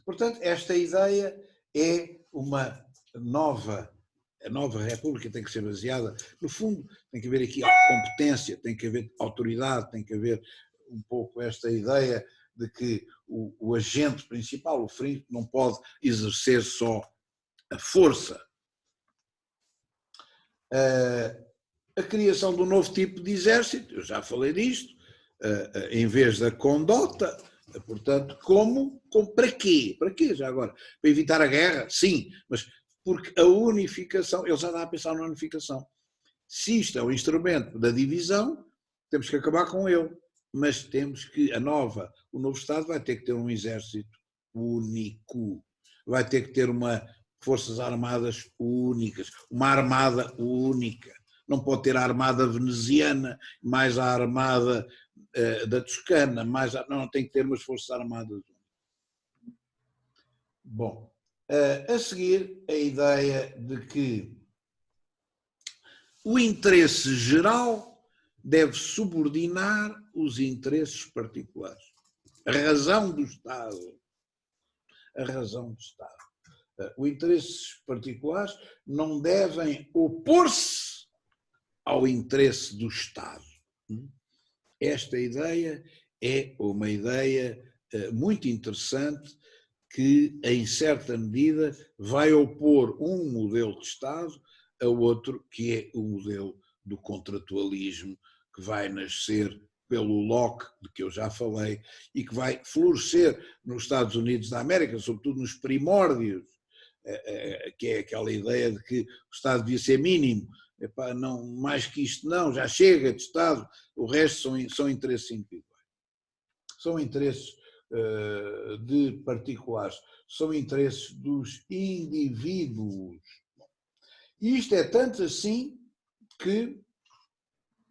Portanto, esta ideia é uma nova... A nova república tem que ser baseada, no fundo, tem que haver aqui competência, tem que haver autoridade, tem que haver um pouco esta ideia de que o agente principal, o príncipe, não pode exercer só a força. A criação de um novo tipo de exército, eu já falei disto, em vez da condota, portanto, para quê? Para quê já agora? Para evitar a guerra? Sim, mas porque a unificação, ele já está a pensar na unificação. Se isto é um instrumento da divisão, temos que acabar com ele, mas temos que, o novo Estado vai ter que ter um exército único, vai ter que ter forças armadas únicas, uma armada única. Não pode ter a armada veneziana, mais a armada da Toscana, não, tem que ter umas forças armadas únicas. Bom, a seguir, a ideia de que o interesse geral deve subordinar os interesses particulares. A razão do Estado. A razão do Estado. Os interesses particulares não devem opor-se ao interesse do Estado. Esta ideia é uma ideia muito interessante que, em certa medida, vai opor um modelo de Estado a outro, que é o modelo do contratualismo, que vai nascer pelo Locke, de que eu já falei, e que vai florescer nos Estados Unidos da América, sobretudo nos primórdios, que é aquela ideia de que o Estado devia ser mínimo. Epá, não, mais que isto não, já chega de Estado, o resto são interesses individuais. São interesses de particulares, são interesses dos indivíduos. E isto é tanto assim que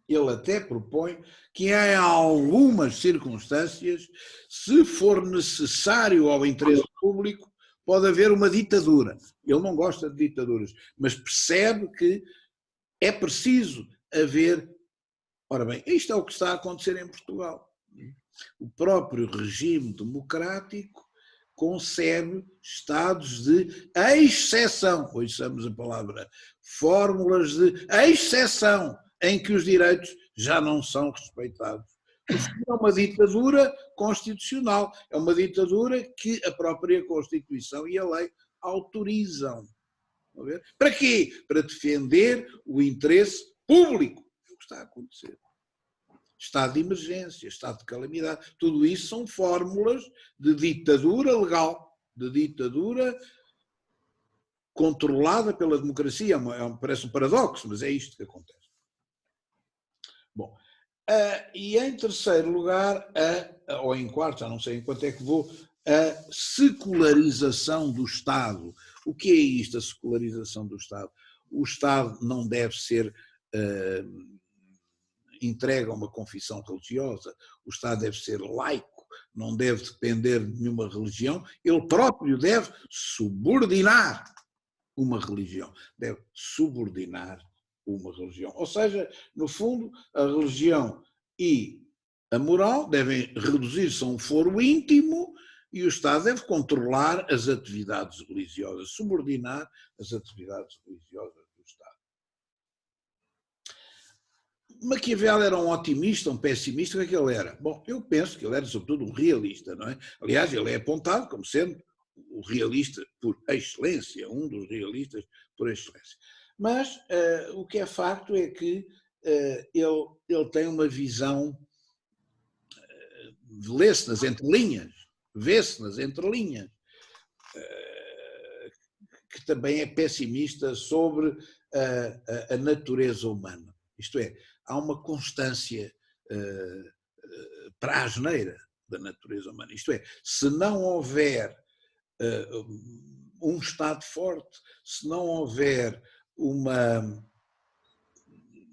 ele até propõe que em algumas circunstâncias, se for necessário ao interesse público, pode haver uma ditadura. Ele não gosta de ditaduras, mas percebe que é preciso haver... Ora bem, isto é o que está a acontecer em Portugal. O próprio regime democrático concebe estados de exceção, ouçamos a palavra, fórmulas de exceção, em que os direitos já não são respeitados. É uma ditadura constitucional, é uma ditadura que a própria Constituição e a lei autorizam. Para quê? Para defender o interesse público. É o que está a acontecer. Estado de emergência, estado de calamidade, tudo isso são fórmulas de ditadura legal, de ditadura controlada pela democracia. Parece um paradoxo, mas é isto que acontece. Bom, e em terceiro lugar, ou em quarto, já não sei em quanto é que vou, a secularização do Estado. O que é isto, a secularização do Estado? O Estado não deve ser entregue a uma confissão religiosa, o Estado deve ser laico, não deve depender de nenhuma religião, ele próprio deve subordinar uma religião, deve subordinar uma religião. Ou seja, no fundo, a religião e a moral devem reduzir-se a um foro íntimo e o Estado deve controlar as atividades religiosas, subordinar as atividades religiosas do Estado. Maquiavel era um otimista, um pessimista, o que é que ele era? Bom, eu penso que ele era sobretudo um realista, não é? Aliás, ele é apontado como sendo o realista por excelência, um dos realistas por excelência. Mas o que é facto é que ele tem uma visão, lê-se nas entrelinhas, vê-se nas entrelinhas, que também é pessimista sobre a natureza humana. Isto é, há uma constância para a asneira da natureza humana. Isto é, se não houver um Estado forte, se não houver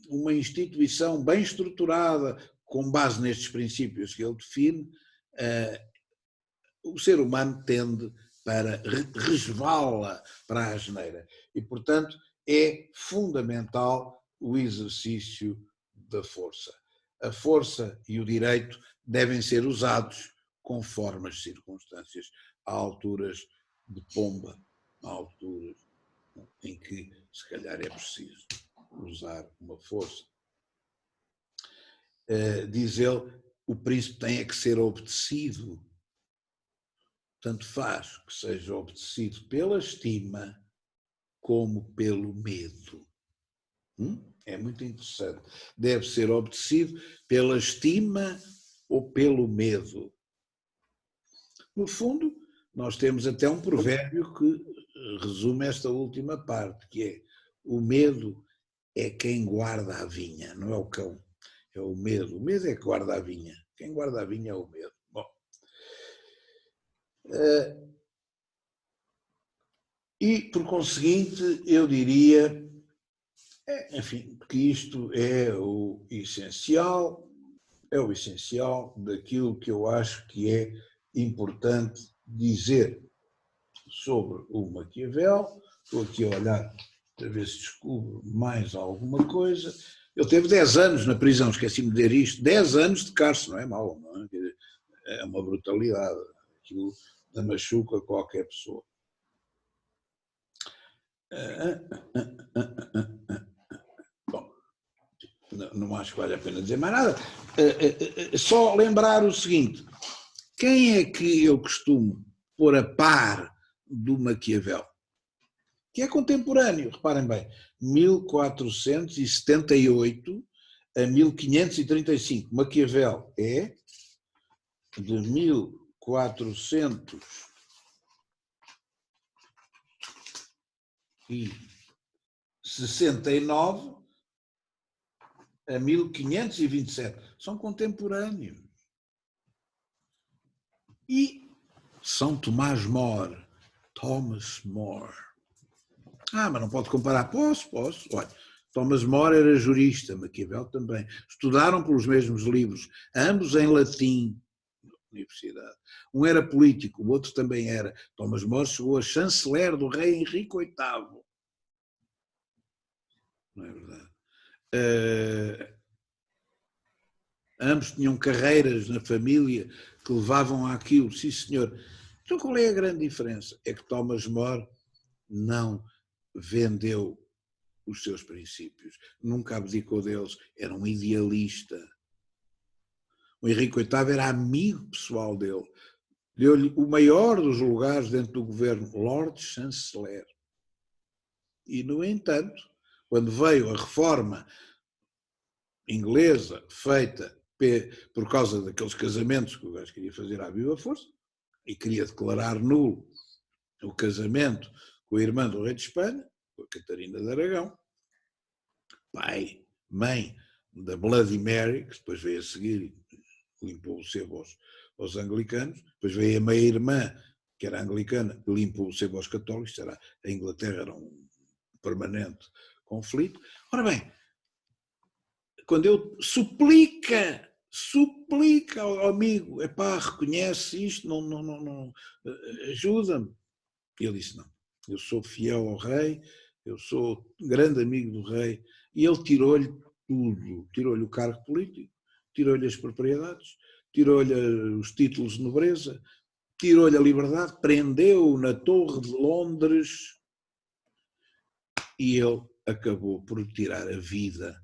uma instituição bem estruturada, com base nestes princípios que ele define, o ser humano tende para resvala para a asneira. E, portanto, é fundamental o exercício da força. A força e o direito devem ser usados conforme as circunstâncias, há alturas de pomba, há alturas em que, se calhar, é preciso usar uma força. Diz ele, o príncipe tem que ser obedecido. Tanto faz que seja obedecido pela estima como pelo medo. É muito interessante. Deve ser obedecido pela estima ou pelo medo. No fundo, nós temos até um provérbio que resume esta última parte, que é: o medo é quem guarda a vinha, não é o cão, é o medo. O medo é que guarda a vinha. Quem guarda a vinha é o medo. Bom, e, por conseguinte, eu diria, enfim, que isto é o essencial daquilo que eu acho que é importante dizer sobre o Maquiavel. Estou aqui a olhar para ver se descubro mais alguma coisa. Ele teve 10 anos na prisão, esqueci-me de dizer isto, 10 anos de cárcere, não é mau, não é? É uma brutalidade, aquilo machuca qualquer pessoa. Bom, não acho que vale a pena dizer mais nada. Só lembrar o seguinte: quem é que eu costumo pôr a par do Maquiavel? Que é contemporâneo, reparem bem, 1478 a 1535. Maquiavel é de 1469 a 1527. São contemporâneos. E São Tomás More, Thomas More. Mas não pode comparar. Posso. Olha, Thomas More era jurista, Maquiavel também. Estudaram pelos mesmos livros, ambos em latim, na universidade. Um era político, o outro também era. Thomas More chegou a chanceler do rei Henrique VIII. Não é verdade? Ambos tinham carreiras na família que levavam àquilo, sim senhor. Então qual é a grande diferença? É que Thomas More não vendeu os seus princípios, nunca abdicou deles, era um idealista. O Henrique VIII era amigo pessoal dele, deu-lhe o maior dos lugares dentro do governo, Lord Chanceler. E, no entanto, quando veio a reforma inglesa feita por causa daqueles casamentos que o gajo queria fazer à viva força, e queria declarar nulo o casamento com a irmã do rei de Espanha, com a Catarina de Aragão, pai, mãe da Bloody Mary, que depois veio a seguir e limpou o sebo aos anglicanos, depois veio a meia-irmã, que era anglicana, que limpou o sebo aos católicos, a Inglaterra era um permanente conflito. Ora bem, quando ele suplica ao amigo, epá, reconhece isto, não ajuda-me. Ele disse, não, eu sou fiel ao rei, eu sou grande amigo do rei, e ele tirou-lhe tudo, tirou-lhe o cargo político, tirou-lhe as propriedades, tirou-lhe os títulos de nobreza, tirou-lhe a liberdade, prendeu-o na Torre de Londres e ele acabou por tirar a vida,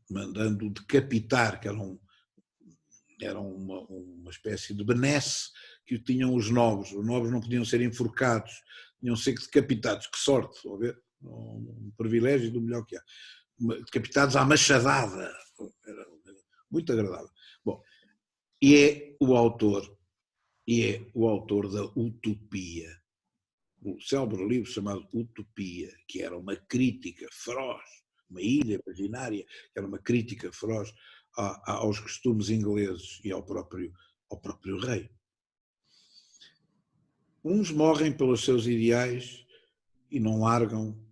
mandando decapitar, que era uma espécie de benesse que tinham os nobres. Os nobres não podiam ser enforcados, tinham que ser decapitados. Que sorte, estou a ver? Um privilégio do melhor que há. Decapitados à machadada. Era muito agradável. Bom, e é o autor da Utopia. O célebre livro chamado Utopia, que era uma crítica feroz, uma ilha imaginária, que era uma crítica feroz aos costumes ingleses e ao próprio rei. Uns morrem pelos seus ideais e não largam,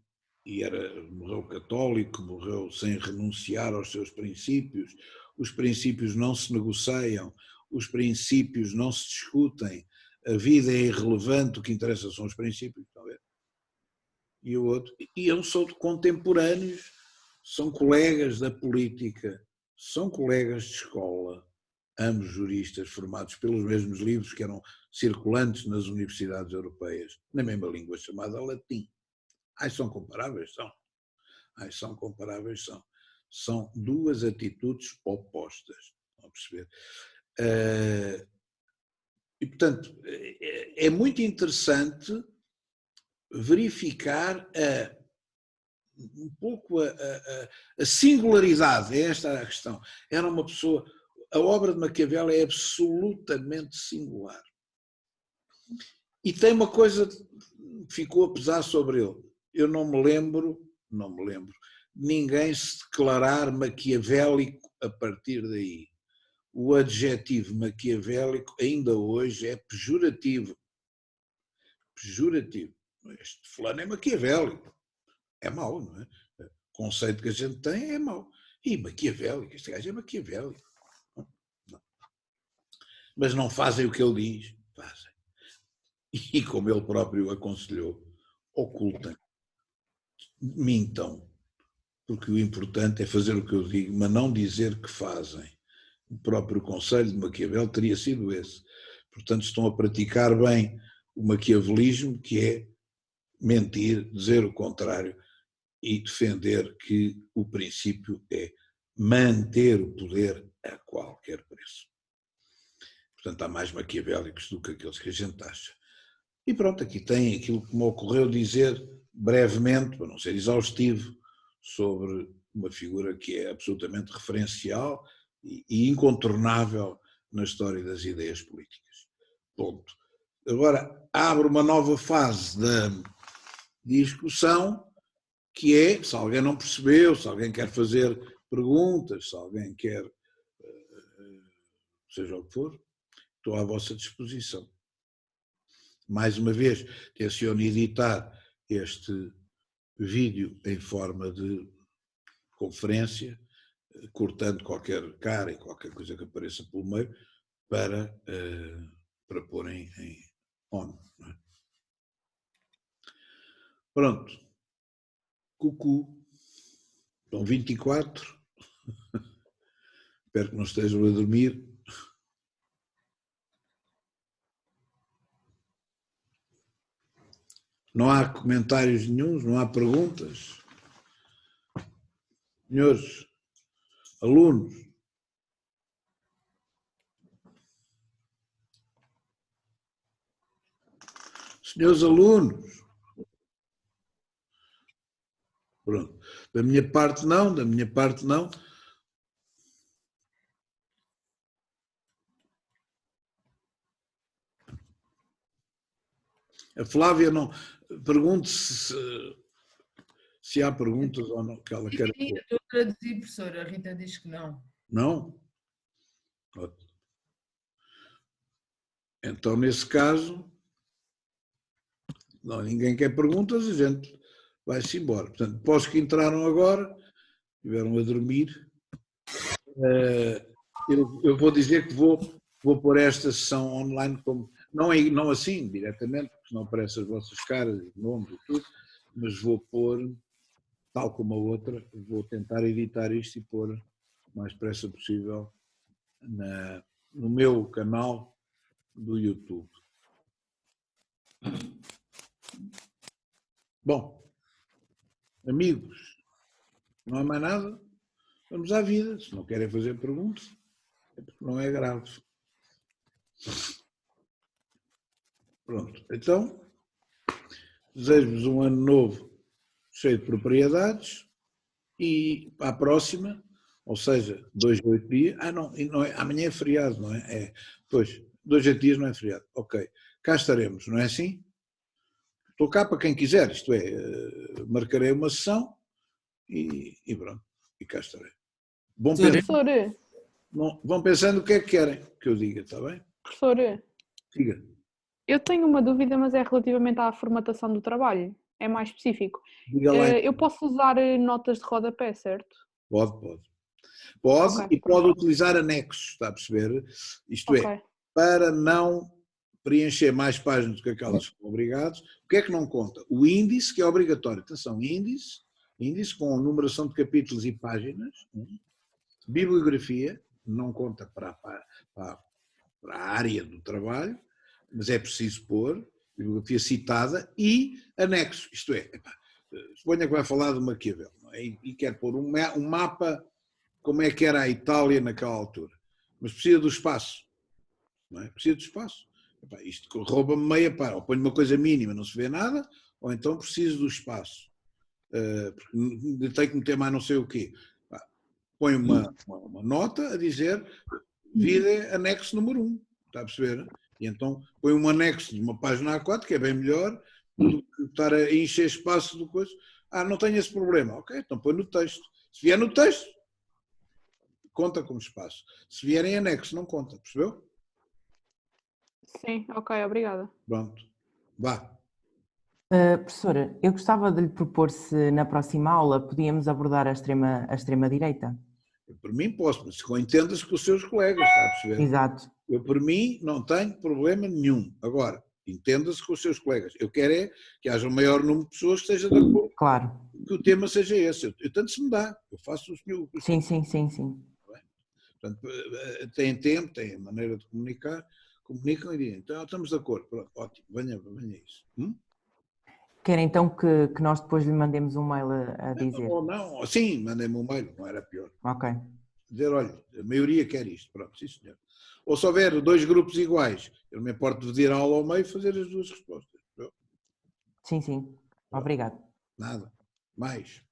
morreu católico, morreu sem renunciar aos seus princípios, os princípios não se negociam, os princípios não se discutem, a vida é irrelevante, o que interessa são os princípios, está a ver? E o outro, e eu sou de contemporâneos, são colegas da política, são colegas de escola, ambos juristas formados pelos mesmos livros que eram circulantes nas universidades europeias, na mesma língua chamada latim. São comparáveis? São. São comparáveis? São. São duas atitudes opostas, estão a perceber? E, portanto, é muito interessante verificar um pouco a singularidade, é esta a questão. Era uma pessoa, a obra de Maquiavel é absolutamente singular. E tem uma coisa que ficou a pesar sobre ele. Eu não me lembro, ninguém se declarar maquiavélico a partir daí. O adjetivo maquiavélico ainda hoje é pejorativo. Pejorativo. Este fulano é maquiavélico. É mau, não é? O conceito que a gente tem é mau. E maquiavélico, este gajo é maquiavélico. Não. Mas não fazem o que ele diz, fazem. E como ele próprio aconselhou, ocultem, mintam, porque o importante é fazer o que eu digo, mas não dizer que fazem. O próprio conselho de Maquiavel teria sido esse. Portanto, estão a praticar bem o maquiavelismo, que é mentir, dizer o contrário e defender que o princípio é manter o poder a qualquer preço. Portanto, há mais maquiavélicos do que aqueles que a gente acha. E pronto, aqui tem aquilo que me ocorreu dizer brevemente, para não ser exaustivo, sobre uma figura que é absolutamente referencial e incontornável na história das ideias políticas. Ponto. Agora, abre uma nova fase da discussão, que é, se alguém não percebeu, se alguém quer fazer perguntas, se alguém quer, seja o que for, estou à vossa disposição. Mais uma vez, tenciono editar este vídeo em forma de conferência, cortando qualquer cara e qualquer coisa que apareça pelo meio, para pôr em on. Não é? Pronto. Cucu. São 24. Espero que não estejam a dormir. Não há comentários nenhuns, não há perguntas. Senhores alunos, senhores alunos, pronto, da minha parte não. A Flávia não, pergunte se há perguntas ou não que ela quer. Sim, estou a traduzir, professora, a Rita diz que não. Não? Então, nesse caso, não, ninguém quer perguntas, a gente vai-se embora. Portanto, para os que entraram agora, estiveram a dormir, eu vou dizer que vou pôr esta sessão online, como, não assim, diretamente, porque não aparecem as vossas caras, nomes e tudo, mas vou pôr, tal como a outra, vou tentar editar isto e pôr o mais depressa possível no meu canal do YouTube. Bom, amigos, não há mais nada? Vamos à vida. Se não querem fazer perguntas, é porque não é grave. Pronto, então, desejo-vos um ano novo cheio de propriedades e à próxima, ou seja, 2 a 8 dias. Não é, amanhã é feriado, não é? Pois, 2 a 8 dias não é feriado. Ok, cá estaremos, não é assim? Estou cá para quem quiser, isto é, marcarei uma sessão e pronto, e cá estarei. Professor, Vão pensando o que é que querem que eu diga, está bem? professor, Diga. eu tenho uma dúvida, mas é relativamente à formatação do trabalho. É mais específico. Diga lá. Eu posso usar notas de rodapé, certo? Pode. Ok, E pronto. pode utilizar anexos, está a perceber? Isto Ok. é, para não preencher mais páginas do que aquelas que são obrigados, o que é que não conta? O índice, que é obrigatório. Atenção, índice com numeração de capítulos e páginas, bibliografia, não conta para a área do trabalho, mas é preciso pôr bibliografia citada e anexo, isto é, suponha que vai falar de Maquiavel, não é? E quer pôr um mapa, como é que era a Itália naquela altura, mas precisa do espaço, não é? Precisa do espaço. Isto rouba-me meia para, ou ponho uma coisa mínima, não se vê nada, ou então preciso do espaço, porque tenho que meter mais não sei o quê. Põe uma nota a dizer vida anexo número 1, está a perceber? E então põe um anexo de uma página A4, que é bem melhor do que estar a encher espaço do coisa. Não tenho esse problema. Ok, então põe no texto. Se vier no texto, conta como espaço. Se vier em anexo, não conta, percebeu? Sim, ok, obrigada. Pronto, vá. Professora, eu gostava de lhe propor se na próxima aula podíamos abordar a extrema-direita. Por mim posso, mas entendas com os seus colegas, está a perceber? Exato. Eu, por mim, não tenho problema nenhum. Agora, entenda-se com os seus colegas. Eu quero é que haja um maior número de pessoas que esteja de acordo. Claro. Que o tema seja esse. Eu tanto se me dá. Eu faço o senhor. Sim. Portanto, têm tempo, têm maneira de comunicar, comunicam e dizem, então estamos de acordo. Pronto, ótimo, venha isso. Quer então que nós depois lhe mandemos um mail a dizer? Não, sim, mandem-me um mail, não era pior. Ok. Dizer, olha, a maioria quer isto, pronto, sim senhor. Ou se houver 2 grupos iguais, eu não me importo de dividir a aula ao meio e fazer as 2 respostas. Sim. Obrigado. Nada. Mais.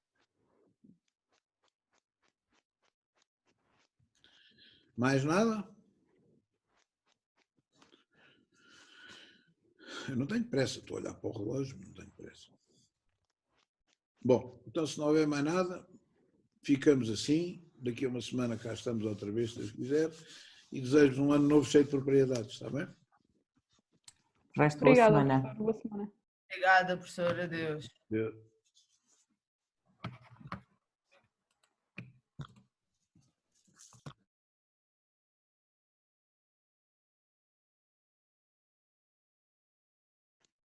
Mais nada? Eu não tenho pressa, estou a olhar para o relógio, não tenho pressa. Bom, então se não houver mais nada, ficamos assim. Daqui a uma semana cá estamos outra vez, se Deus quiser. E desejo um ano novo cheio de propriedades, está bem? Resto Obrigada, boa semana. professor. Boa semana. Obrigada, professora. Adeus.